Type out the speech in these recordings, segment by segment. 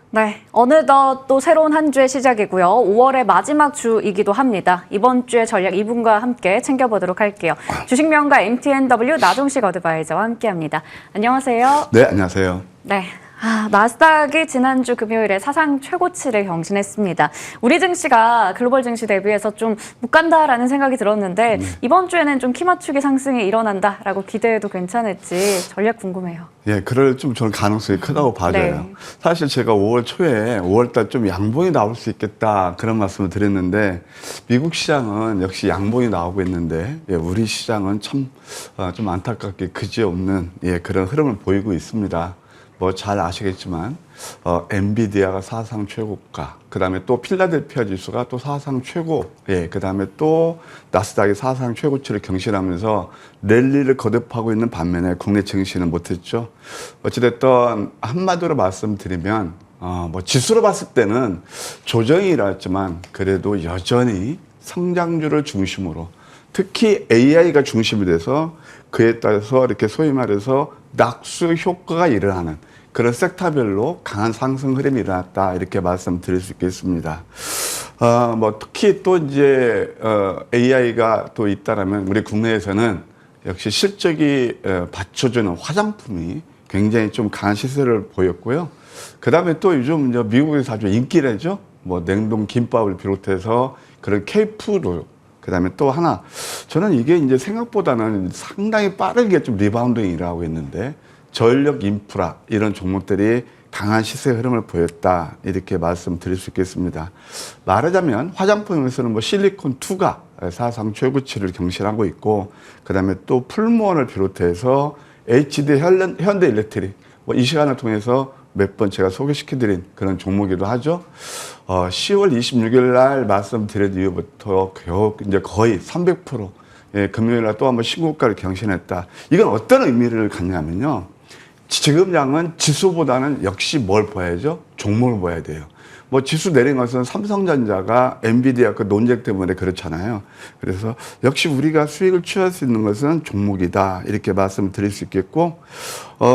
네, 어느덧 또 새로운 한 주의 시작이고요. 5월의 마지막 주이기도 합니다. 이번 주의 전략 2분과 함께 챙겨보도록 할게요. 주식명가 MTNW 나종식 어드바이저와 함께합니다. 안녕하세요. 네, 안녕하세요. 네. 나스닥이 지난주 금요일에 사상 최고치를 경신했습니다. 우리 증시가 글로벌 증시 대비해서 좀 못 간다라는 생각이 들었는데 이번 주에는 좀 키 맞추기 상승이 일어난다라고 기대해도 괜찮을지 전략 궁금해요. 예, 그럴 좀 저는 가능성이 크다고 봐져요. 네. 사실 제가 5월 초에 5월달 좀 양봉이 나올 수 있겠다 그런 말씀을 드렸는데 미국 시장은 역시 양봉이 나오고 있는데 우리 시장은 참 좀 안타깝게 그지없는 그런 흐름을 보이고 있습니다. 뭐 잘 아시겠지만 엔비디아가 사상 최고가, 그 다음에 또 필라델피아 지수가 또 사상 최고, 그 다음에 또 나스닥이 사상 최고치를 경신하면서 랠리를 거듭하고 있는 반면에 국내 증시는 못했죠. 어찌됐든 한마디로 말씀드리면 뭐 지수로 봤을 때는 조정이 일어났지만 그래도 여전히 성장주를 중심으로 특히 AI가 중심이 돼서 그에 따라서 이렇게 소위 말해서 낙수 효과가 일어나는 그런 섹터별로 강한 상승 흐름이 일어났다 이렇게 말씀드릴 수 있겠습니다. 뭐 특히 또 이제 AI가 또 있다라면 우리 국내에서는 역시 실적이 받쳐주는 화장품이 굉장히 좀 강한 시세를 보였고요. 그 다음에 또 요즘 이제 미국에서 아주 인기래죠. 뭐 냉동 김밥을 비롯해서 그런 K푸드. 그 다음에 또 하나, 저는 이게 이제 생각보다는 상당히 빠르게 좀 리바운딩이 일어나고 있는데, 전력 인프라, 이런 종목들이 강한 시세 흐름을 보였다. 이렇게 말씀드릴 수 있겠습니다. 말하자면 화장품에서는 뭐 실리콘2가 사상 최고치를 경신하고 있고, 그 다음에 또 풀무원을 비롯해서 HD 현대일렉트릭, 뭐 이 시간을 통해서 몇 번 제가 소개시켜드린 그런 종목이기도 하죠. 10월 26일 날 말씀드린 이후부터 이제 거의 300% 금요일 날 또 한번 신고가를 경신했다. 이건 어떤 의미를 갖냐면요. 지금 장은 지수보다는 역시 뭘 봐야죠? 종목을 봐야 돼요. 뭐 지수 내린 것은 삼성전자가 엔비디아 그 논쟁 때문에 그렇잖아요. 그래서 역시 우리가 수익을 취할 수 있는 것은 종목이다. 이렇게 말씀드릴 수 있겠고,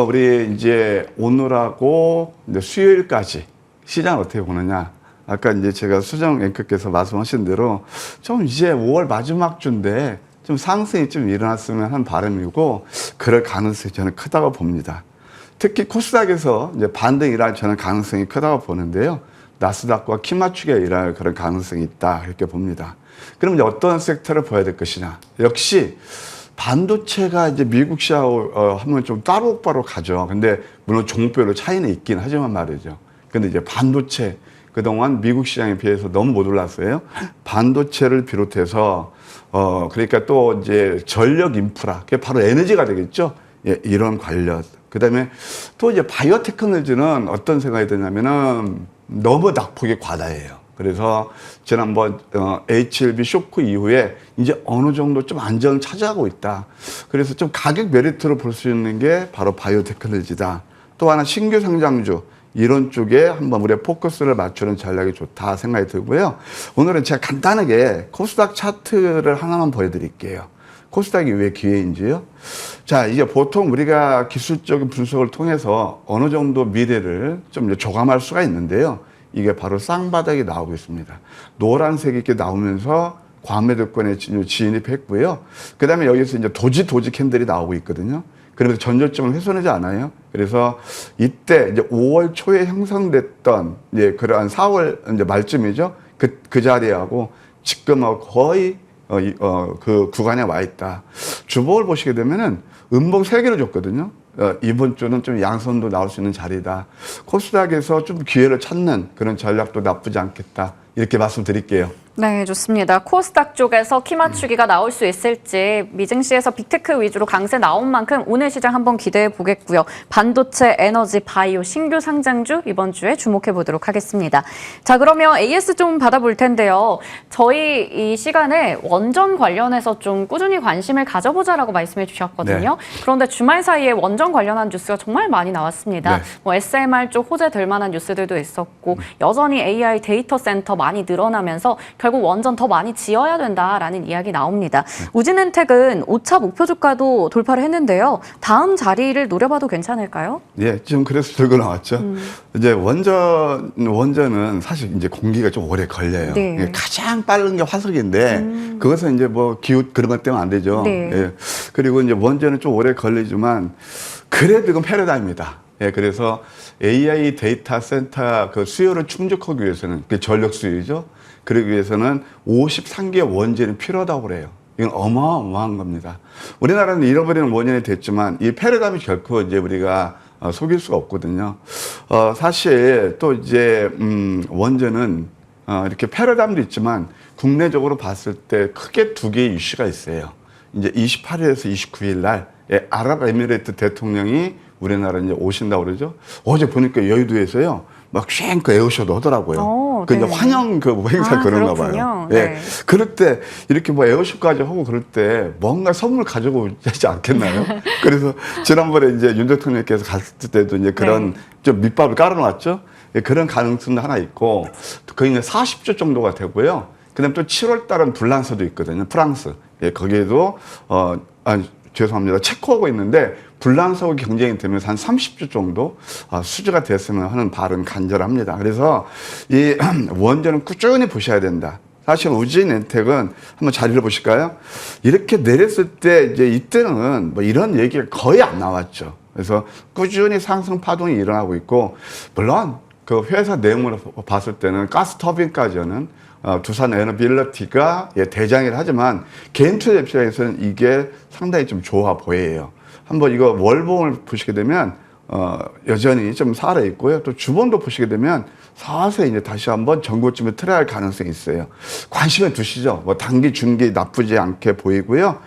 우리 이제 오늘하고 이제 수요일까지 시장 어떻게 보느냐. 아까 이제 제가 수정 앵커께서 말씀하신 대로 좀 이제 5월 마지막 주인데 좀 상승이 좀 일어났으면 한 바람이고, 그럴 가능성이 저는 크다고 봅니다. 특히 코스닥에서 이제 반등이 일어날 저는 가능성이 크다고 보는데요. 나스닥과 키 맞추기가 일어날 그런 가능성이 있다 이렇게 봅니다. 그럼 이제 어떤 섹터를 봐야 될 것이냐? 역시 반도체가 이제 미국 시하고 하면 좀 따로따로 가죠. 근데 물론 종목별로 차이는 있긴 하지만 말이죠. 근데 이제 반도체 그동안 미국 시장에 비해서 너무 못 올랐어요. 반도체를 비롯해서 그러니까 또 이제 전력 인프라, 그게 바로 에너지가 되겠죠. 이런 관련. 그다음에 또 이제 바이오 테크놀로지는 어떤 생각이 드냐면은 너무 낙폭이 과다해요. 그래서 지난번 H1B 쇼크 이후에 이제 어느 정도 좀 안정을 차지하고 있다. 그래서 좀 가격 메리트로 볼 수 있는 게 바로 바이오 테크놀로지다. 또 하나 신규 상장주 이런 쪽에 한번 우리의 포커스를 맞추는 전략이 좋다 생각이 들고요. 오늘은 제가 간단하게 코스닥 차트를 하나만 보여드릴게요. 코스닥이 왜 기회인지요? 자, 이제 보통 우리가 기술적인 분석을 통해서 어느 정도 미래를 좀 조감할 수가 있는데요. 이게 바로 쌍바닥이 나오고 있습니다. 노란색이 이렇게 나오면서 과매도권에 진입했고요. 그 다음에 여기서 이제 도지 캔들이 나오고 있거든요. 그러면서 전저점을 훼손하지 않아요. 그래서 이때 이제 5월 초에 형성됐던 그러한 4월 이제 말쯤이죠. 그 자리하고 지금하고 거의 그 구간에 와 있다. 주봉을 보시게 되면은 음봉 3개를 줬거든요. 이번 주는 좀 양선도 나올 수 있는 자리다. 코스닥에서 좀 기회를 찾는 그런 전략도 나쁘지 않겠다. 이렇게 말씀드릴게요. 네, 좋습니다. 코스닥 쪽에서 키 맞추기가 나올 수 있을지 미증시에서 빅테크 위주로 강세 나온 만큼 오늘 시장 한번 기대해 보겠고요. 반도체, 에너지, 바이오, 신규 상장주 이번 주에 주목해 보도록 하겠습니다. 자, 그러면 AS 좀 받아볼 텐데요. 저희 이 시간에 원전 관련해서 좀 꾸준히 관심을 가져보자라고 말씀해 주셨거든요. 네. 그런데 주말 사이에 원전 관련한 뉴스가 정말 많이 나왔습니다. 네. 뭐 SMR 쪽 호재될 만한 뉴스들도 있었고 여전히 AI 데이터 센터 많이 늘어나면서 결국 원전 더 많이 지어야 된다라는 이야기 나옵니다. 우진엔텍은 5차 목표 주가도 돌파를 했는데요. 다음 자리를 노려봐도 괜찮을까요? 예, 지금 그래서 들고 나왔죠. 이제 원전은 사실 이제 공기가 좀 오래 걸려요. 네. 예, 가장 빠른 게 화석인데 그것은 이제 뭐 기후 그런 것 때문에 안 되죠. 네. 예. 그리고 이제 원전은 좀 오래 걸리지만 그래도 이건 패러다임이다. 예, 그래서 AI 데이터 센터 그 수요를 충족하기 위해서는 그 전력 수요죠. 그러기 위해서는 53개 원전이 필요하다고 그래요. 이건 어마어마한 겁니다. 우리나라는 잃어버리는 원전이 됐지만 이 패러다임이 결코 이제 우리가 속일 수가 없거든요. 사실 또 이제 원전은 이렇게 패러다임도 있지만 국내적으로 봤을 때 크게 두 개의 이슈가 있어요. 이제 28일에서 29일 날 아랍에미레이트 대통령이 우리나라 이제 오신다고 그러죠. 어제 보니까 여의도에서요. 막 쉥크 에어쇼도 하더라고요. 그 네. 이제 환영 그 행사 그런가 그렇군요. 봐요. 네. 예. 그럴 때 이렇게 뭐 에어쇼까지 하고 그럴 때 뭔가 선물 가지고 오지 않겠나요? 그래서 지난번에 이제 윤 대통령께서 갔을 때도 이제 그런 네. 좀 밑밥을 깔아놨죠. 예, 그런 가능성도 하나 있고 거의 이제 40조 정도가 되고요. 그다음 또 7월 달은 불란서도 있거든요. 프랑스. 예, 거기에도 죄송합니다. 체코하고 있는데 불란서하고 경쟁이 되면서 한 30조 정도 수주가 됐으면 하는 바람이 간절합니다. 그래서 이 원전은 꾸준히 보셔야 된다. 사실 우진엔텍은 한번 자리를 보실까요? 이렇게 내렸을 때 이제 이때는 뭐 이런 얘기가 거의 안 나왔죠. 그래서 꾸준히 상승 파동이 일어나고 있고 물론 그 회사 내용으로 봤을 때는 가스 터빈까지는 두산 에너빌리티가 대장이라 하지만 개인 투자 입장에서는 이게 상당히 좀 좋아 보여요. 한번 이거 월봉을 보시게 되면 여전히 좀 살아 있고요. 또 주봉도 보시게 되면 서서히 이제 다시 한번 전고점에 트레할 가능성이 있어요. 관심을 두시죠. 뭐 단기, 중기 나쁘지 않게 보이고요.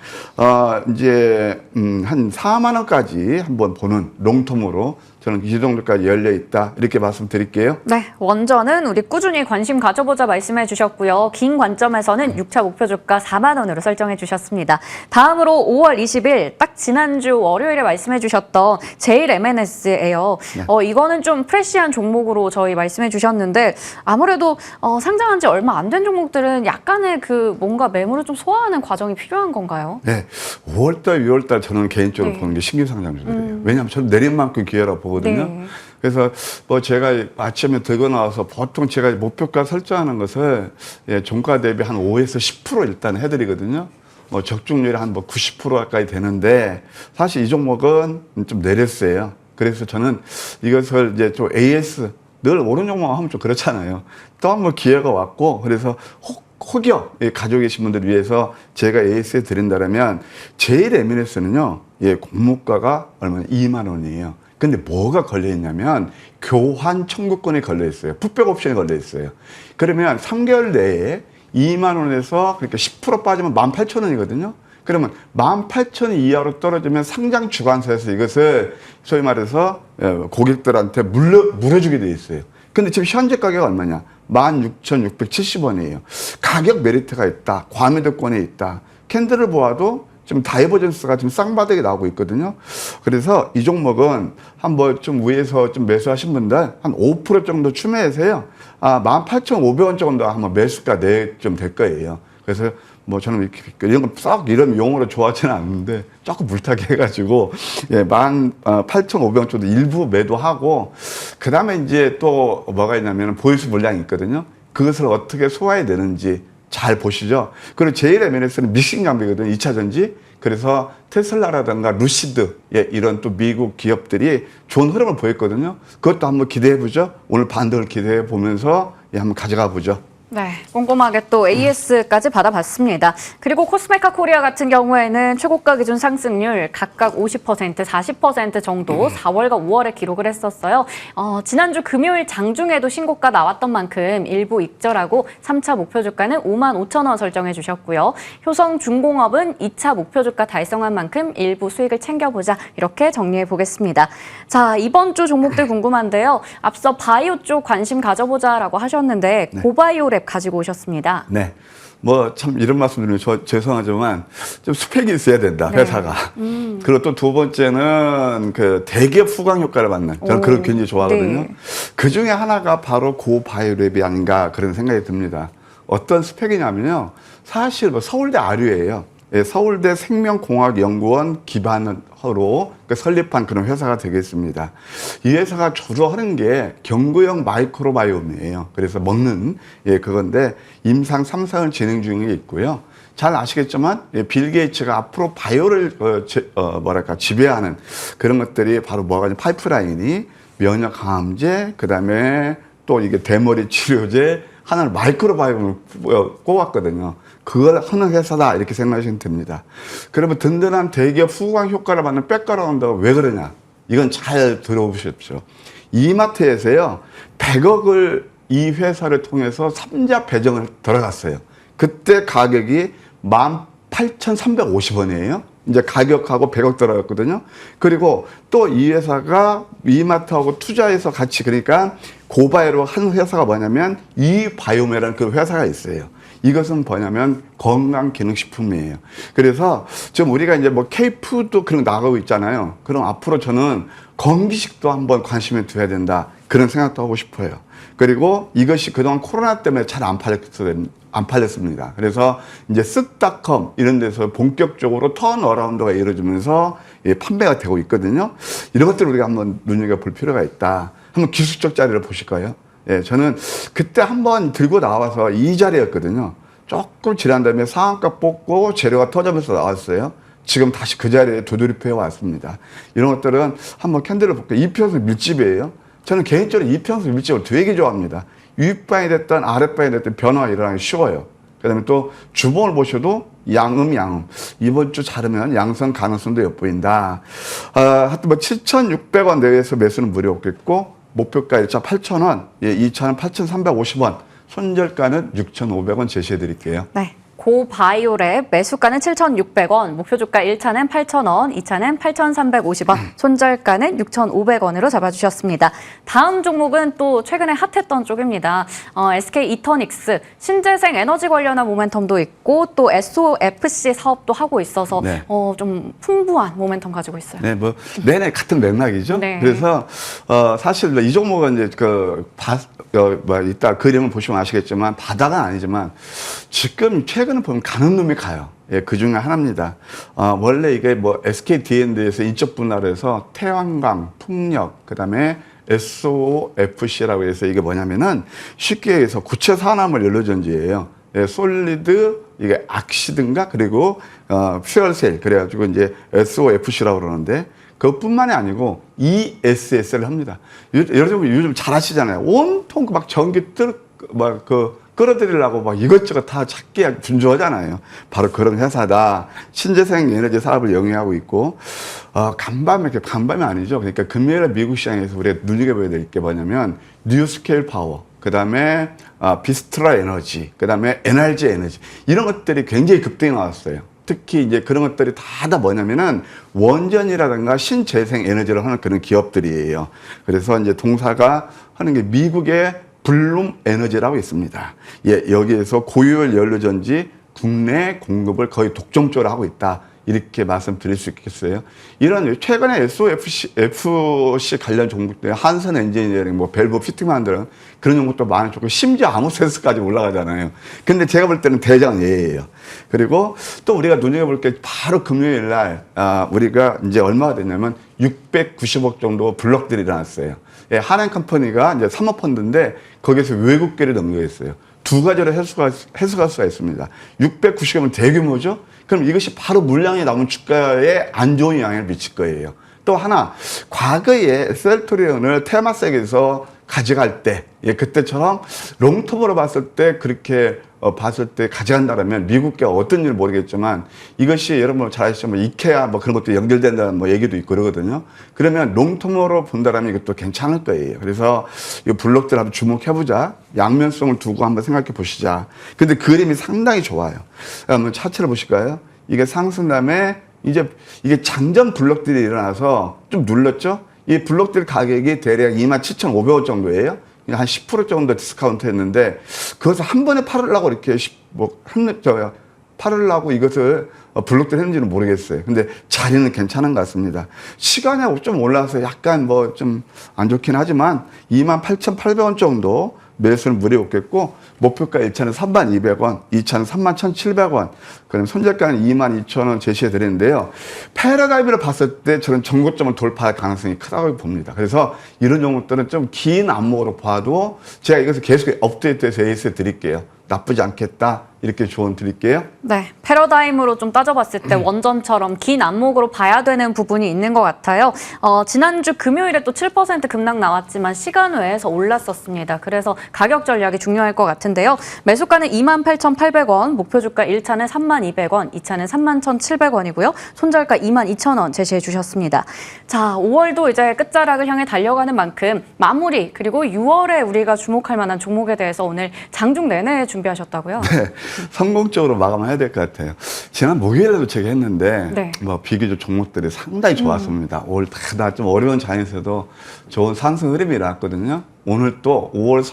이제 한 4만 원까지 한번 보는 롱텀으로 저는 이 정도까지 열려 있다 이렇게 말씀드릴게요. 네, 원전은 우리 꾸준히 관심 가져보자 말씀해 주셨고요. 긴 관점에서는 6차 목표 주가 4만 원으로 설정해 주셨습니다. 다음으로 5월 20일 딱 지난주 월요일에 말씀해 주셨던 제일 M&S예요. 네. 이거는 좀 프레시한 종목으로 저희 말씀해 주셨는데 아무래도 상장한 지 얼마 안 된 종목들은 약간의 그 뭔가 매물을 좀 소화하는 과정이 필요한 건가요? 네, 5월달, 6월달 저는 개인적으로 네. 보는 게 신규 상장주들이에요. 왜냐하면 저는 내린 만큼 기회라고 보거든요. 네. 그래서 뭐 제가 아침에 들고 나와서 보통 제가 목표가 설정하는 것을 종가 대비 한 5에서 10% 일단 해드리거든요. 뭐 적중률이 한 뭐 90% 가까이 되는데 사실 이 종목은 좀 내렸어요. 그래서 저는 이것을 이제 좀 AS 늘 오른 종목 하면 좀 그렇잖아요. 또 한 번 기회가 왔고 그래서 혹여 가지고 계신 분들을 위해서 제가 AS에 드린다면 제일 M&S는요. 공모가가 얼마나 2만 원이에요. 근데 뭐가 걸려 있냐면 교환 청구권이 걸려 있어요. 풋백 옵션이 걸려 있어요. 그러면 3개월 내에 2만 원에서 그러니까 10% 빠지면 18,000원이거든요. 그러면 18,000원 이하로 떨어지면 상장 주관사에서 이것을 소위 말해서 고객들한테 물어주게 돼 있어요. 근데 지금 현재 가격이 얼마냐? 16,670원이에요. 가격 메리트가 있다. 과매도권에 있다. 캔들을 보아도 지금 다이버전스가 지금 쌍바닥이 나오고 있거든요. 그래서 이 종목은 한번 좀 위에서 좀 매수하신 분들 한 5% 정도 추매해서요. 18,500원 정도 한번 매수가 좀 될 거예요. 그래서 뭐 저는 이런 거 썩 이런 용어로 좋아하지는 않는데 조금 물타기 해가지고 18,500원 정도 일부 매도하고 그 다음에 이제 또 뭐가 있냐면 보유수 물량이 있거든요. 그것을 어떻게 소화해야 되는지 잘 보시죠. 그리고 제일 M&S는 믹싱 장비거든요. 2차 전지. 그래서 테슬라라든가 루시드 이런 또 미국 기업들이 좋은 흐름을 보였거든요. 그것도 한번 기대해 보죠. 오늘 반등을 기대해 보면서 한번 가져가 보죠. 네, 꼼꼼하게 또 AS까지 받아봤습니다. 그리고 코스메카 코리아 같은 경우에는 최고가 기준 상승률 각각 50%, 40% 정도 4월과 5월에 기록을 했었어요. 지난주 금요일 장중에도 신고가 나왔던 만큼 일부 익절하고 3차 목표 주가는 55,000원 설정해 주셨고요. 효성중공업은 2차 목표 주가 달성한 만큼 일부 수익을 챙겨보자 이렇게 정리해 보겠습니다. 자, 이번 주 종목들 궁금한데요. 앞서 바이오 쪽 관심 가져보자라고 하셨는데 네. 고바이오랩 가지고 오셨습니다. 네. 뭐 참 이런 말씀드리면 죄송하지만 좀 스펙이 있어야 된다, 회사가. 그리고 또 두 번째는 그 대기업 후광 효과를 받는 저는 그걸 굉장히 좋아하거든요. 네. 그 중에 하나가 바로 고바이오랩이 아닌가 그런 생각이 듭니다. 어떤 스펙이냐면요. 사실 뭐 서울대 아류예요. 예, 서울대 생명공학연구원 기반으로 설립한 그런 회사가 되겠습니다. 이 회사가 주로 하는 게 경구형 마이크로바이옴이에요. 그래서 먹는 그건데 임상 3상을 진행 중에 있고요. 잘 아시겠지만 빌 게이츠가 앞으로 바이오를 지배하는 그런 것들이 바로 뭐가 있냐, 파이프라인이 면역 강암제, 그다음에 또 이게 대머리 치료제 하나를 마이크로바이옴을 꼽았거든요. 그걸 하는 회사다 이렇게 생각하시면 됩니다. 그러면 든든한 대기업 후광 효과를 받는 백그라운드가 왜 그러냐? 이건 잘 들어보십시오. 이마트에서요 100억을 이 회사를 통해서 3자 배정을 들어갔어요. 그때 가격이 18,350원이에요. 이제 가격하고 100억 들어갔거든요. 그리고 또 이 회사가 이마트하고 투자해서 같이, 그러니까 고바이로 한 회사가 뭐냐면 이바이오메라는 그 회사가 있어요. 이것은 뭐냐면 건강기능식품이에요. 그래서 지금 우리가 이제 뭐 K푸드 그런 거 나가고 있잖아요. 그럼 앞으로 저는 건기식도 한번 관심을 둬야 된다. 그런 생각도 하고 싶어요. 그리고 이것이 그동안 코로나 때문에 잘 안 팔렸습니다. 그래서 이제 쓱닷컴 이런 데서 본격적으로 턴어라운드가 이루어지면서 판매가 되고 있거든요. 이런 것들을 우리가 한번 눈여겨볼 필요가 있다. 한번 기술적 자리를 보실까요? 예, 저는 그때 한번 들고 나와서 이 자리였거든요. 조금 지난 다음에 상한가 뽑고 재료가 터지면서 나왔어요. 지금 다시 그 자리에 두드립해 왔습니다. 이런 것들은 한번 캔들을 볼게요. 이평선 밀집이에요. 저는 개인적으로 이평선 밀집을 되게 좋아합니다. 윗방이 됐든 아랫방이 됐든 변화가 일어나기 쉬워요. 그 다음에 또 주봉을 보셔도 양음. 이번 주 자르면 양성 가능성도 엿보인다. 하여튼 뭐 7,600원 내외에서 매수는 무료겠고, 목표가 1차 8,000원, 2차는 8,350원, 손절가는 6,500원 제시해 드릴게요. 네. 고바이오랩 매수가는 7,600원, 목표주가 1차는 8,000원, 2차는 8,350원, 손절가는 6,500원으로 잡아주셨습니다. 다음 종목은 또 최근에 핫했던 쪽입니다. SK 이터닉스, 신재생 에너지 관련한 모멘텀도 있고 또 SOFC 사업도 하고 있어서 네. 좀 풍부한 모멘텀 가지고 있어요. 네, 뭐 내내 같은 맥락이죠. 네. 그래서 사실 이 종목은 이제 이따 그림을 보시면 아시겠지만 바닥은 아니지만 지금 최근에 보면 가는 놈이 가요. 예, 그 중에 하나입니다. 원래 이게 뭐 SK D&D에서 인적 분할을 해서 태양광, 풍력, 그 다음에 SOFC라고 해서 이게 뭐냐면은 쉽게 얘기해서 구체 산화물 연료전지예요. 예, 솔리드, 이게 악시든가, 그리고 퓨얼셀, 그래가지고 이제 SOFC라고 그러는데 그것뿐만이 아니고 ESS를 합니다. 여러분 요즘 잘 아시잖아요. 온통 막 전기 끌어들이려고 막 이것저것 다 찾기 분주하잖아요. 바로 그런 회사다. 신재생 에너지 사업을 영위하고 있고, 간밤이 아니죠. 그러니까 금요일에 미국 시장에서 우리가 눈여겨봐야 될 게 뭐냐면, 뉴스케일 파워, 그 다음에 비스트라 에너지, 그 다음에 NRG 에너지. 이런 것들이 굉장히 급등이 나왔어요. 특히 이제 그런 것들이 다 뭐냐면은 원전이라든가 신재생 에너지를 하는 그런 기업들이에요. 그래서 이제 동사가 하는 게 미국의 블룸 에너지라고 있습니다. 예, 여기에서 고효율 연료전지 국내 공급을 거의 독점적으로 하고 있다. 이렇게 말씀드릴 수 있겠어요. 이런 최근에 SOFC 관련 종목들, 한선 엔지니어링, 뭐 밸브 피팅 만드는 그런 종목도 많이 좋고, 심지어 아모센스까지 올라가잖아요. 근데 제가 볼 때는 대장은 얘예요. 그리고 또 우리가 눈여겨볼 게 바로 금요일 날 우리가 이제 얼마가 됐냐면 690억 정도 블록들이 일어났어요. 예, 한행컴퍼니가 이제 사모펀드인데 거기에서 외국계를 넘겨했어요. 두 가지로 해석할 수가 있습니다. 690억이면 대규모죠? 그럼 이것이 바로 물량이 남은 주가에 안 좋은 영향을 미칠 거예요. 또 하나, 과거에 셀트리온을 테마섹에서 가져갈 때, 예, 그때처럼 롱텀으로 봤을 때 그렇게 봤을 때 가져간다면 미국계 어떤 일을 모르겠지만 이것이 여러분 잘 아시지만 이케아 뭐 그런 것도 연결된다는 뭐 얘기도 있고 그러거든요. 그러면 롱텀으로 본다면 이것도 괜찮을 거예요. 그래서 이 블록들 한번 주목해보자. 양면성을 두고 한번 생각해 보시자. 근데 그림이 상당히 좋아요. 한번 차트를 보실까요? 이게 상승 다음에 이제 이게 장전 블록들이 일어나서 좀 눌렀죠? 이 블록들 가격이 대략 27,500원 정도예요. 한 10% 정도 디스카운트 했는데, 그것을 한 번에 팔으려고 이렇게, 팔으려고 이것을 블록들 했는지는 모르겠어요. 근데 자리는 괜찮은 것 같습니다. 시간이 좀 올라서 약간 뭐 좀 안 좋긴 하지만, 28,800원 정도 매수는 무리 없겠고 목표가 1차는 32,200원, 2차는 31,700원, 그다음에 손절가는 22,000원 제시해 드리는데요. 패러다임으로 봤을 때 저는 전고점을 돌파할 가능성이 크다고 봅니다. 그래서 이런 종목들은 좀 긴 안목으로 봐도 제가 이것을 계속 업데이트해서 AS 드릴게요. 나쁘지 않겠다. 이렇게 조언 드릴게요. 네, 패러다임으로 좀 따져봤을 때 원전처럼 긴 안목으로 봐야 되는 부분이 있는 것 같아요. 지난주 금요일에 또 7% 급락 나왔지만 시간 외에서 올랐었습니다. 그래서 가격 전략이 중요할 것 같은데요. 매수가는 28,800원, 목표 주가 1차는 32,200원, 2차는 31,700원이고요. 손절가 22,000원 제시해 주셨습니다. 자, 5월도 이제 끝자락을 향해 달려가는 만큼 마무리 그리고 6월에 우리가 주목할 만한 종목에 대해서 오늘 장중 내내 준비하셨다고요? 네, 성공적으로 마감해야 될 것 같아요. 지난 목요일에도 제가 했는데 네. 뭐 비교적 종목들이 상당히 좋았습니다. 올 다 좀 어려운 자리에서도 좋은 상승 흐름이 났거든요. 오늘 또 5월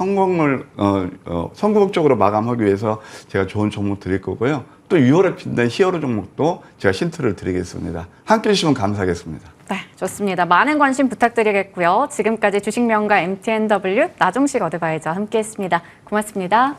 성공적으로 마감하기 위해서 제가 좋은 종목 드릴 거고요. 또 6월에 빛난 히어로 종목도 제가 힌트를 드리겠습니다. 함께 해주시면 감사하겠습니다. 네, 좋습니다. 많은 관심 부탁드리겠고요. 지금까지 주식명가 MTNW 나종식 어드바이저 함께했습니다. 고맙습니다.